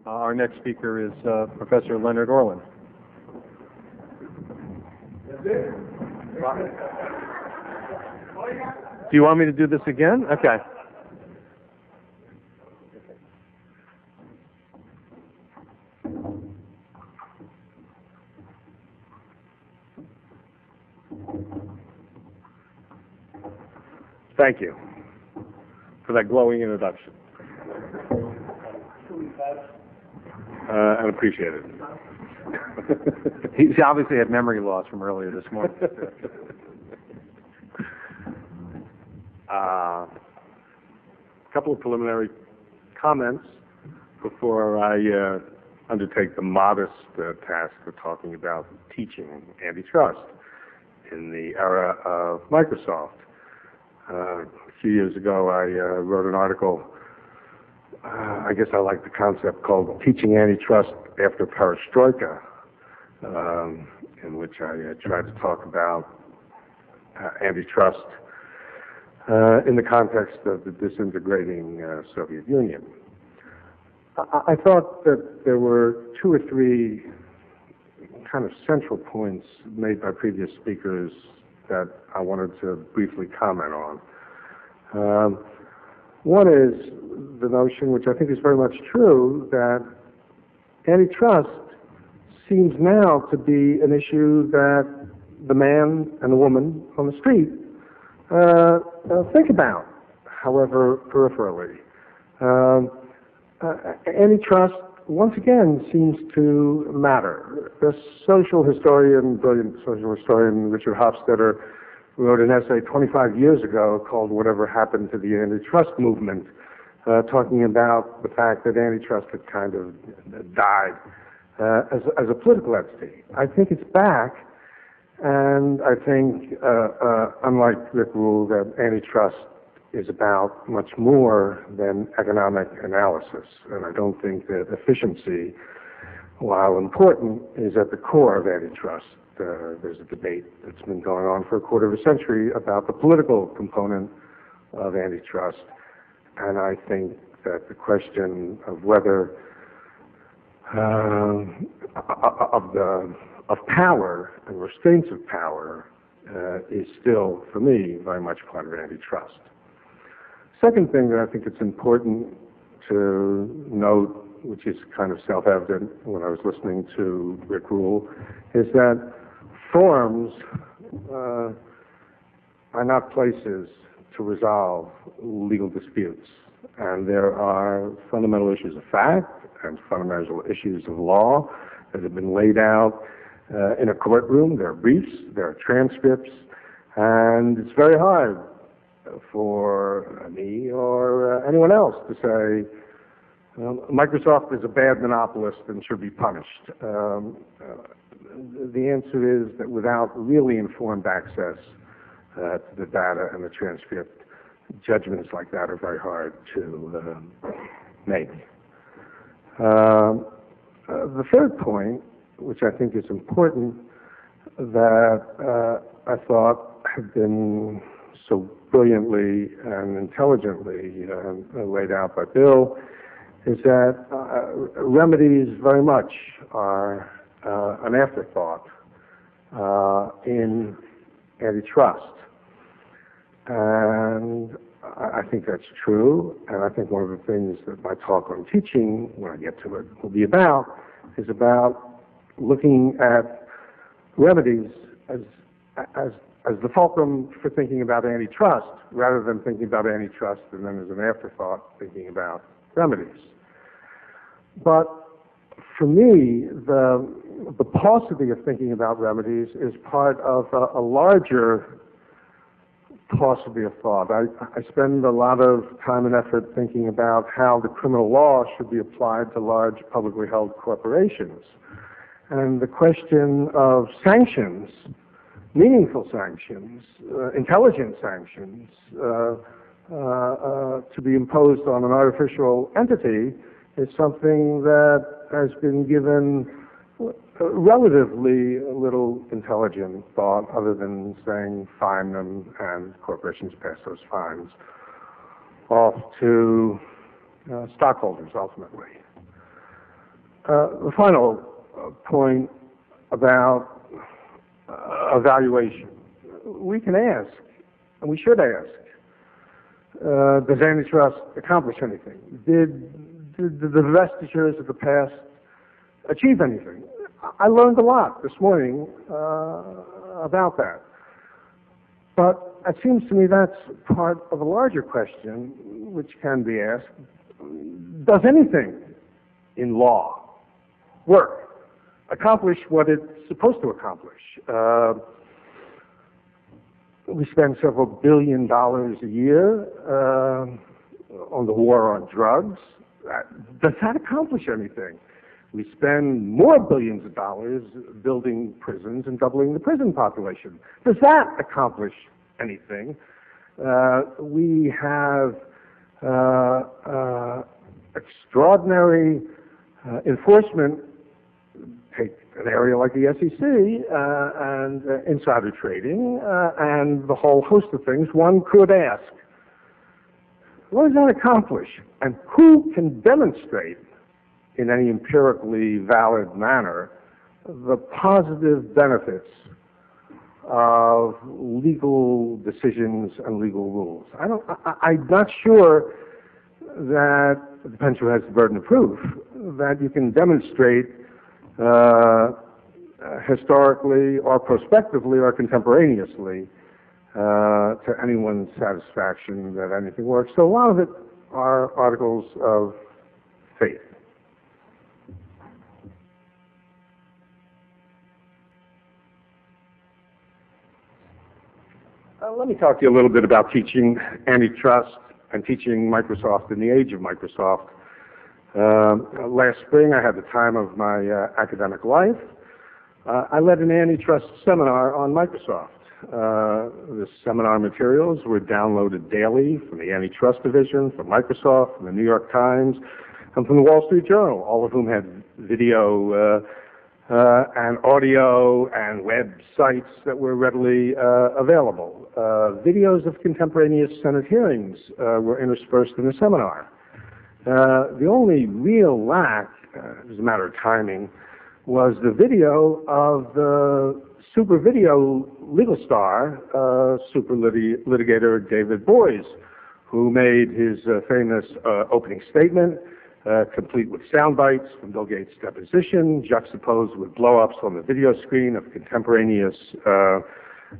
Our next speaker is Professor Leonard Orland. That's it? Do you want me to do this again? Okay. Thank you for that glowing introduction. I appreciate it. He obviously had memory loss from earlier this morning. A couple of preliminary comments before I undertake the modest task of talking about teaching antitrust in the era of Microsoft. A few years ago, I wrote an article. I guess I like the concept called Teaching Antitrust After Perestroika, in which I tried to talk about antitrust in the context of the disintegrating Soviet Union. I thought that there were two or three kind of central points made by previous speakers that I wanted to briefly comment on. One is the notion, which I think is very much true, that antitrust seems now to be an issue that the man and the woman on the street think about, however peripherally. Antitrust, once again, seems to matter. The brilliant social historian Richard Hofstadter wrote an essay 25 years ago called Whatever Happened to the Antitrust Movement, talking about the fact that antitrust had kind of died as a political entity. I think it's back, and I think, unlike Rick Rule, that antitrust is about much more than economic analysis. And I don't think that efficiency, while important, is at the core of antitrust. There's a debate that's been going on for a quarter of a century about the political component of antitrust. And I think that the question of whether of power and restraints of power is still, for me, very much part of antitrust. Second thing that I think it's important to note, which is kind of self-evident when I was listening to Rick Rule, is that forums are not places to resolve legal disputes. And there are fundamental issues of fact and fundamental issues of law that have been laid out in a courtroom. There are briefs, there are transcripts, and it's very hard for me or anyone else to say, Microsoft is a bad monopolist and should be punished. The answer is that without really informed access to the data and the transcript, judgments like that are very hard to make. The third point, which I think is important, that I thought had been so brilliantly and intelligently laid out by Bill, is that remedies very much are an afterthought in antitrust. And I think that's true, and I think one of the things that my talk on teaching, when I get to it, will be about, is about looking at remedies as the fulcrum for thinking about antitrust, rather than thinking about antitrust and then as an afterthought thinking about remedies. But for me, the paucity of thinking about remedies is part of a larger paucity of thought. I spend a lot of time and effort thinking about how the criminal law should be applied to large publicly held corporations. And the question of sanctions, meaningful sanctions, intelligent sanctions, to be imposed on an artificial entity is something that has been given relatively little intelligent thought, other than saying fine them, and corporations pass those fines off to stockholders ultimately. The final point about evaluation. We can ask, and we should ask, does antitrust accomplish anything? Did the vestiges of the past achieve anything? I learned a lot this morning about that. But it seems to me that's part of a larger question which can be asked. Does anything in law work, accomplish what it's supposed to accomplish? We spend several $1 billion a year on the war on drugs. Does that accomplish anything? We spend more billions of dollars building prisons and doubling the prison population. Does that accomplish anything? We have extraordinary enforcement. Take an area like the SEC and insider trading and the whole host of things. One could ask, what does that accomplish? And who can demonstrate in any empirically valid manner the positive benefits of legal decisions and legal rules? I'm not sure that, it depends who has the burden of proof, that you can demonstrate historically or prospectively or contemporaneously to anyone's satisfaction that anything works. So a lot of it are articles of faith. Let me talk to you a little bit about teaching antitrust and teaching Microsoft in the age of Microsoft. Last spring, I had the time of my academic life. I led an antitrust seminar on Microsoft. The seminar materials were downloaded daily from the Antitrust Division, from Microsoft, from the New York Times, and from the Wall Street Journal, all of whom had video and audio and websites that were readily available. Videos of contemporaneous Senate hearings were interspersed in the seminar. The only real lack, as a matter of timing, was the video of the super video legal star, super litigator David Boies, who made his famous opening statement, complete with sound bites from Bill Gates' deposition, juxtaposed with blow-ups on the video screen of contemporaneous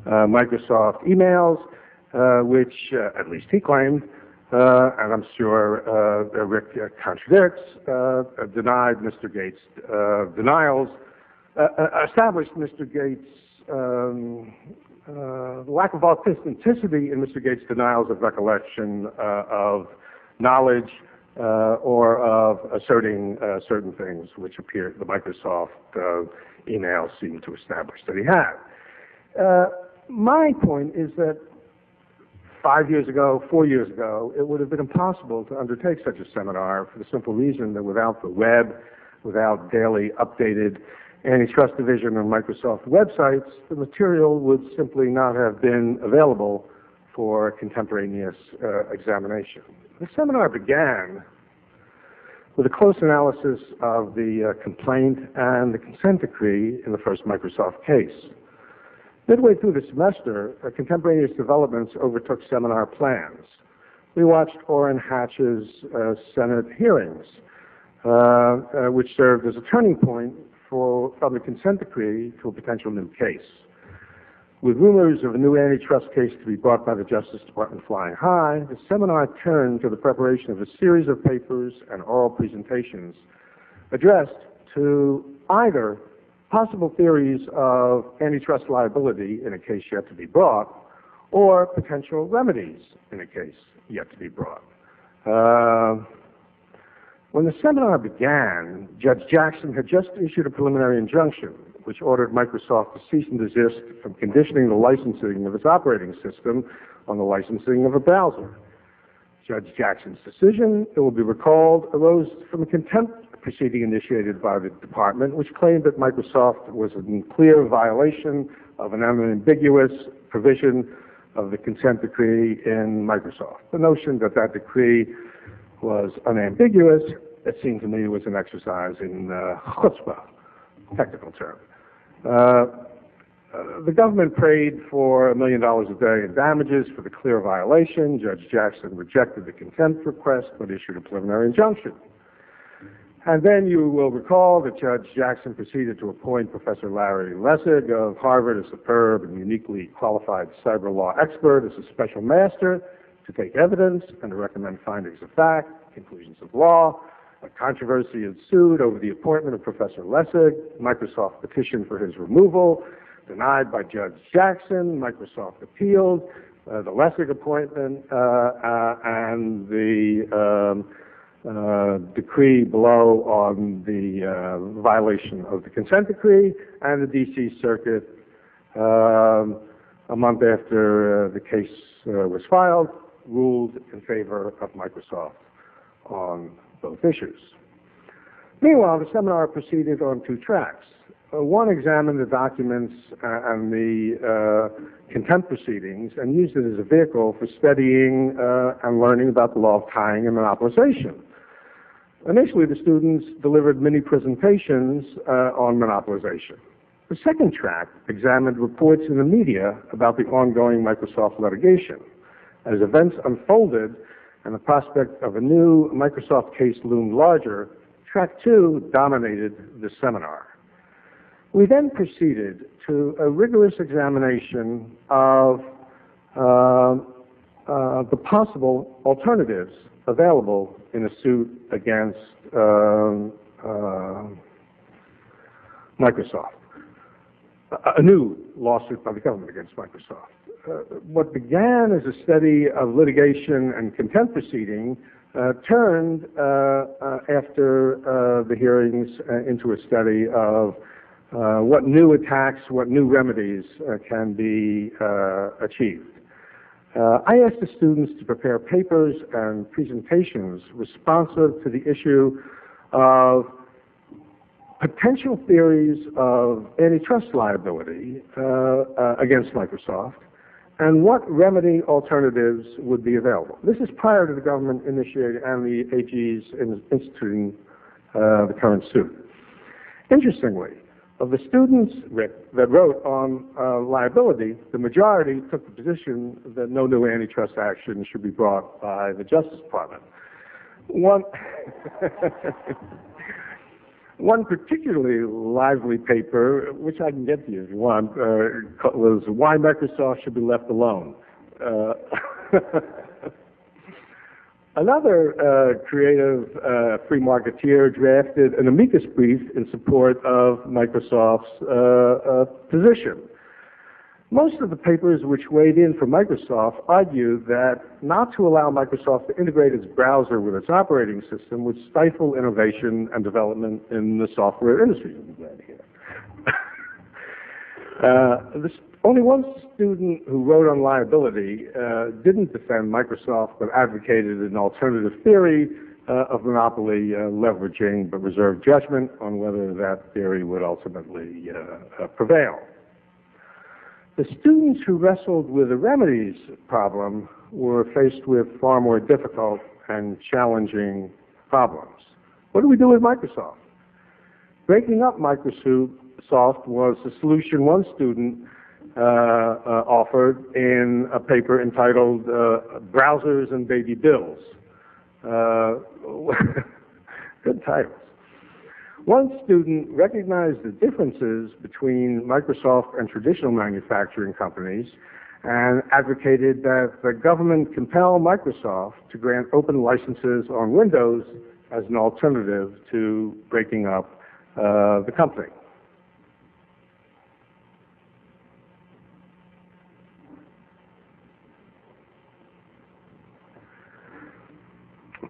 Microsoft emails, which, at least he claimed, and I'm sure Rick contradicts, denied Mr. Gates' denials, established Mr. Gates' lack of authenticity in Mr. Gates' denials of recollection of knowledge or of asserting certain things which appear the Microsoft emails seem to establish that he had. My point is that 5 years ago, 4 years ago, it would have been impossible to undertake such a seminar for the simple reason that without the web, without daily updated Antitrust Division and Microsoft websites, the material would simply not have been available for contemporaneous examination. The seminar began with a close analysis of the complaint and the consent decree in the first Microsoft case. Midway through the semester, contemporaneous developments overtook seminar plans. We watched Orrin Hatch's Senate hearings, which served as a turning point from the consent decree to a potential new case. With rumors of a new antitrust case to be brought by the Justice Department flying high, the seminar turned to the preparation of a series of papers and oral presentations addressed to either possible theories of antitrust liability in a case yet to be brought, or potential remedies in a case yet to be brought. When the seminar began, Judge Jackson had just issued a preliminary injunction which ordered Microsoft to cease and desist from conditioning the licensing of its operating system on the licensing of a browser. Judge Jackson's decision, it will be recalled, arose from a contempt proceeding initiated by the department, which claimed that Microsoft was in clear violation of an unambiguous provision of the consent decree in Microsoft. The notion that that decree was unambiguous it seemed to me was an exercise in chutzpah, technical term. The government prayed for $1 million a day in damages for the clear violation. Judge Jackson rejected the contempt request but issued a preliminary injunction. And then you will recall that Judge Jackson proceeded to appoint Professor Larry Lessig of Harvard, a superb and uniquely qualified cyber law expert, as a special master to take evidence and to recommend findings of fact, conclusions of law. A controversy ensued over the appointment of Professor Lessig. Microsoft petitioned for his removal, denied by Judge Jackson. Microsoft appealed the Lessig appointment and the decree below on the violation of the consent decree, and the D.C. Circuit, a month after the case was filed, ruled in favor of Microsoft on both issues. Meanwhile, the seminar proceeded on two tracks. One examined the documents and the contempt proceedings and used it as a vehicle for studying and learning about the law of tying and monopolization. Initially, the students delivered mini presentations on monopolization. The second track examined reports in the media about the ongoing Microsoft litigation. As events unfolded and the prospect of a new Microsoft case loomed larger, track two dominated the seminar. We then proceeded to a rigorous examination of the possible alternatives available in a suit against Microsoft, a new lawsuit by the government against Microsoft. What began as a study of litigation and contempt proceeding turned, after the hearings, into a study of what new attacks, what new remedies can be achieved. I asked the students to prepare papers and presentations responsive to the issue of potential theories of antitrust liability against Microsoft and what remedy alternatives would be available. This is prior to the government initiating and the AGs instituting the current suit. Interestingly, of the students that wrote on liability, the majority took the position that no new antitrust action should be brought by the Justice Department. One particularly lively paper, which I can get to you if you want, was Why Microsoft Should Be Left Alone. Another creative free marketeer drafted an amicus brief in support of Microsoft's position. Most of the papers which weighed in for Microsoft argued that not to allow Microsoft to integrate its browser with its operating system would stifle innovation and development in the software industry. You'll be glad to hear. Only one student who wrote on liability didn't defend Microsoft but advocated an alternative theory of monopoly leveraging but reserved judgment on whether that theory would ultimately prevail. The students who wrestled with the remedies problem were faced with far more difficult and challenging problems. What do we do with Microsoft? Breaking up Microsoft was the solution one student offered in a paper entitled Browsers and Baby Bills. Good titles. One student recognized the differences between Microsoft and traditional manufacturing companies and advocated that the government compel Microsoft to grant open licenses on Windows as an alternative to breaking up the company.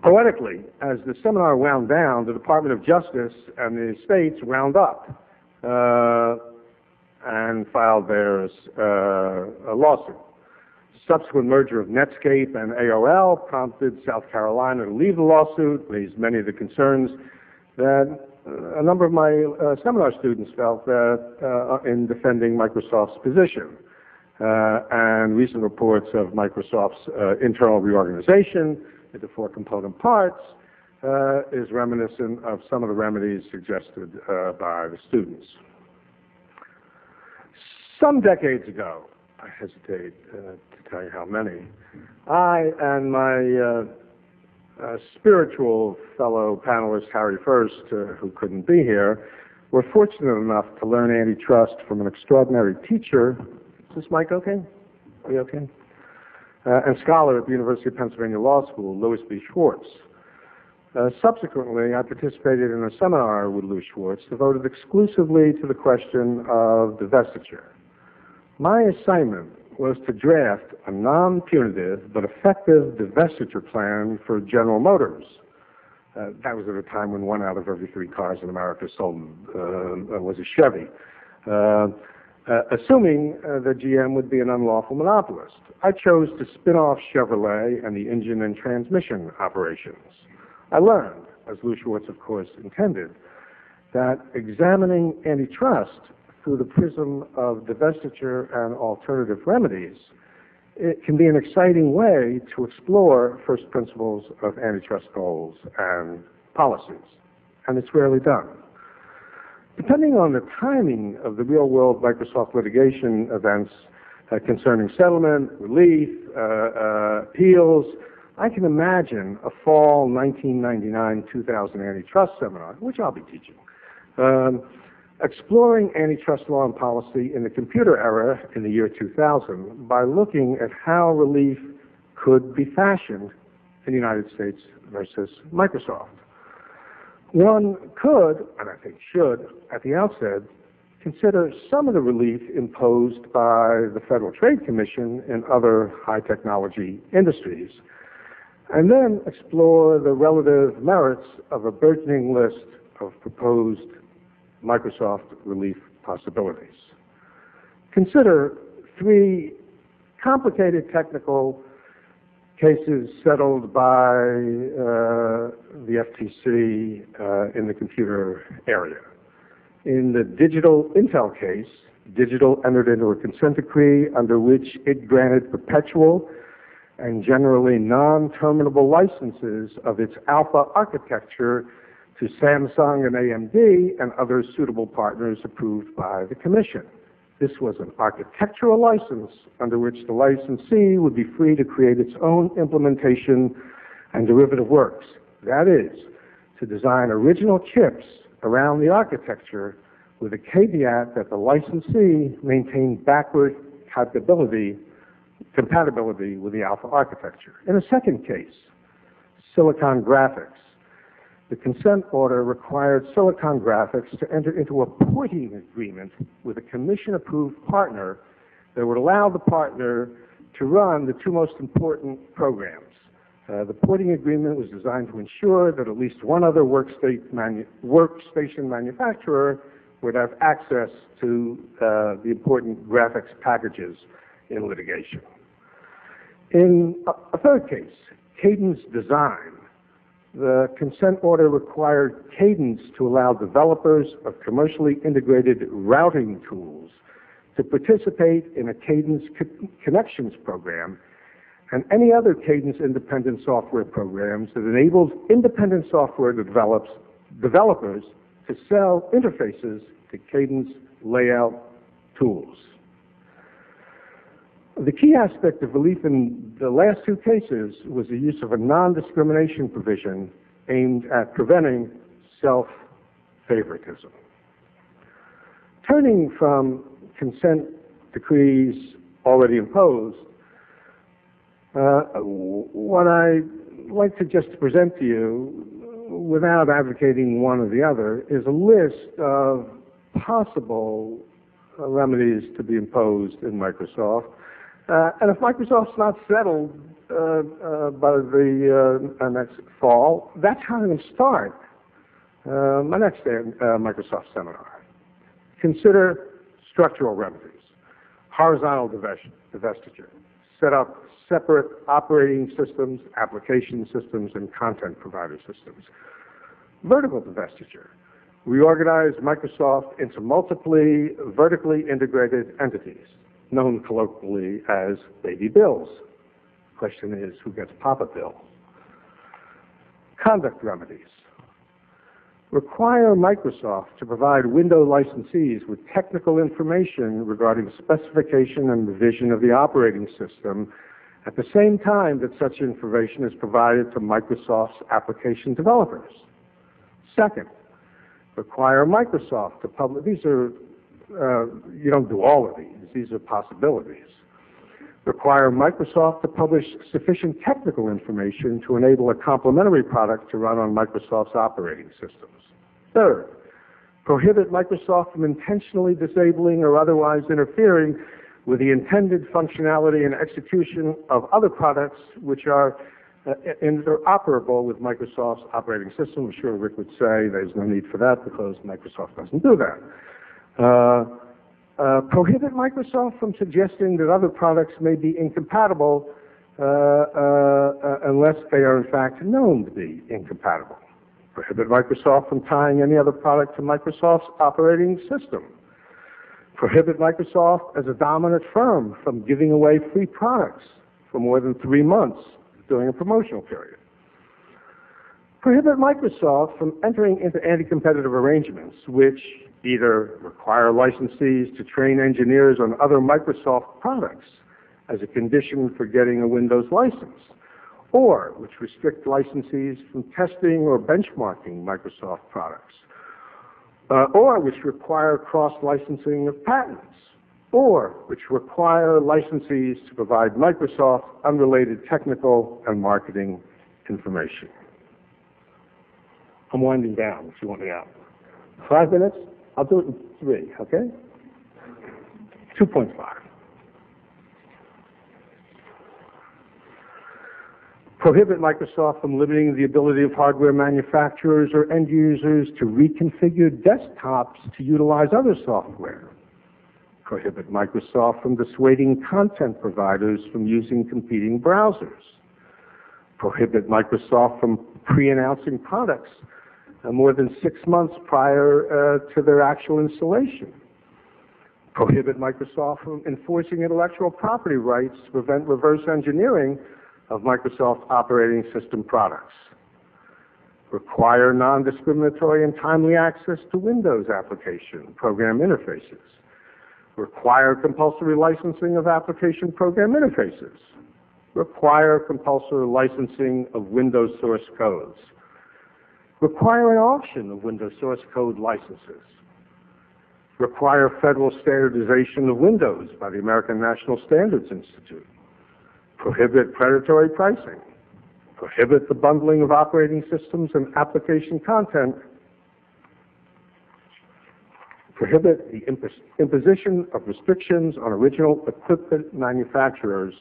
Poetically, as the seminar wound down, the Department of Justice and the states wound up and filed theirs a lawsuit. The subsequent merger of Netscape and AOL prompted South Carolina to leave the lawsuit, raised many of the concerns that a number of my seminar students felt that in defending Microsoft's position. And recent reports of Microsoft's internal reorganization into four component parts is reminiscent of some of the remedies suggested by the students. Some decades ago, I hesitate to tell you how many, I and my spiritual fellow panelist, Harry First, who couldn't be here, were fortunate enough to learn antitrust from an extraordinary teacher. Is this mic okay? Are we okay? And scholar at the University of Pennsylvania Law School, Louis B. Schwartz. Subsequently, I participated in a seminar with Louis Schwartz devoted exclusively to the question of divestiture. My assignment was to draft a non-punitive but effective divestiture plan for General Motors. That was at a time when 1 out of every 3 cars in America sold was a Chevy. Assuming that GM would be an unlawful monopolist, I chose to spin off Chevrolet and the engine and transmission operations. I learned, as Louis Schwartz, of course, intended, that examining antitrust through the prism of divestiture and alternative remedies, it can be an exciting way to explore first principles of antitrust goals and policies, and it's rarely done. Depending on the timing of the real-world Microsoft litigation events concerning settlement, relief, appeals, I can imagine a fall 1999-2000 antitrust seminar, which I'll be teaching, exploring antitrust law and policy in the computer era in the year 2000 by looking at how relief could be fashioned in the United States versus Microsoft. One could, and I think should, at the outset, consider some of the relief imposed by the Federal Trade Commission in other high technology industries, and then explore the relative merits of a burgeoning list of proposed Microsoft relief possibilities. Consider 3 complicated technical cases settled by the FTC in the computer area. In the Digital Intel case, Digital entered into a consent decree under which it granted perpetual and generally non-terminable licenses of its Alpha architecture to Samsung and AMD and other suitable partners approved by the Commission. This was an architectural license under which the licensee would be free to create its own implementation and derivative works. That is, to design original chips around the architecture with a caveat that the licensee maintain backward compatibility with the Alpha architecture. In a second case, Silicon Graphics, the consent order required Silicon Graphics to enter into a porting agreement with a commission-approved partner that would allow the partner to run the 2 most important programs. The porting agreement was designed to ensure that at least one other workstation manufacturer would have access to the important graphics packages in litigation. In a third case, Cadence Design, the consent order required Cadence to allow developers of commercially integrated routing tools to participate in a Cadence Connections program and any other Cadence independent software programs that enables independent software developers to sell interfaces to Cadence layout tools. The key aspect of relief in the last 2 cases was the use of a non-discrimination provision aimed at preventing self-favoritism. Turning from consent decrees already imposed, what I'd like to just present to you, without advocating one or the other, is a list of possible remedies to be imposed in Microsoft. And if Microsoft's not settled by the next fall, that's how I'm going to start my next Microsoft seminar. Consider structural remedies, horizontal divestiture, set up separate operating systems, application systems, and content provider systems. Vertical divestiture, reorganize Microsoft into multiply vertically integrated entities, known colloquially as baby bills. Question is, who gets Papa Bill? Conduct remedies. Require Microsoft to provide Windows licensees with technical information regarding specification and revision of the operating system at the same time that such information is provided to Microsoft's application developers. Second, require Microsoft to publish, you don't do all of these are possibilities. Require Microsoft to publish sufficient technical information to enable a complementary product to run on Microsoft's operating systems. Third, prohibit Microsoft from intentionally disabling or otherwise interfering with the intended functionality and execution of other products which are interoperable with Microsoft's operating system. I'm sure Rick would say there's no need for that because Microsoft doesn't do that. Prohibit Microsoft from suggesting that other products may be incompatible unless they are in fact known to be incompatible. Prohibit Microsoft from tying any other product to Microsoft's operating system. Prohibit Microsoft as a dominant firm from giving away free products for more than 3 months during a promotional period. Prohibit Microsoft from entering into anti-competitive arrangements which either require licensees to train engineers on other Microsoft products as a condition for getting a Windows license, or which restrict licensees from testing or benchmarking Microsoft products, or which require cross-licensing of patents, or which require licensees to provide Microsoft unrelated technical and marketing information. I'm winding down if you want me out. 5 minutes? I'll do it in 3, okay? 2.5. Prohibit Microsoft from limiting the ability of hardware manufacturers or end users to reconfigure desktops to utilize other software. Prohibit Microsoft from dissuading content providers from using competing browsers. Prohibit Microsoft from pre-announcing products more than 6 months prior to their actual installation. Prohibit Microsoft from enforcing intellectual property rights to prevent reverse engineering of Microsoft operating system products. Require non-discriminatory and timely access to Windows application program interfaces. Require compulsory licensing of application program interfaces. Require compulsory licensing of Windows source codes. Require an auction of Windows source code licenses. Require federal standardization of Windows by the American National Standards Institute. Prohibit predatory pricing. Prohibit the bundling of operating systems and application content. Prohibit the imposition of restrictions on original equipment manufacturers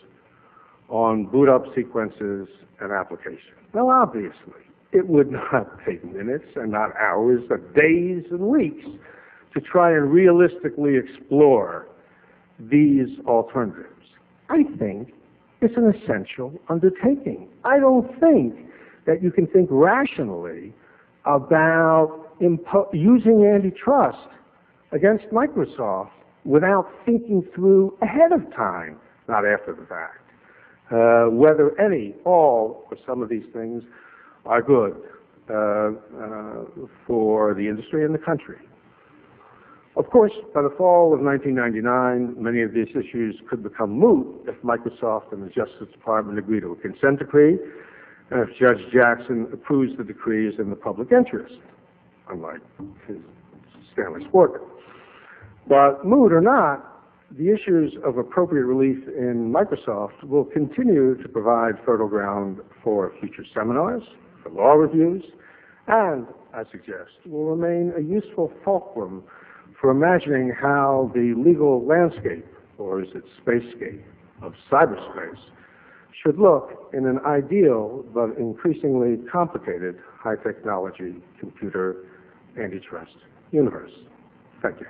on boot-up sequences and applications. Now, obviously, it would not take minutes and not hours, but days and weeks to try and realistically explore these alternatives. I think it's an essential undertaking. I don't think that you can think rationally about using antitrust against Microsoft without thinking through ahead of time, not after the fact, whether any, all, or some of these things are good for the industry and the country. Of course, by the fall of 1999, many of these issues could become moot if Microsoft and the Justice Department agree to a consent decree, and if Judge Jackson approves the decrees in the public interest, unlike his Stanley Sporkin. But moot or not, the issues of appropriate relief in Microsoft will continue to provide fertile ground for future seminars, for law reviews, and, I suggest, will remain a useful fulcrum for imagining how the legal landscape, or is it spacescape, of cyberspace should look in an ideal but increasingly complicated high-technology computer antitrust universe. Thank you.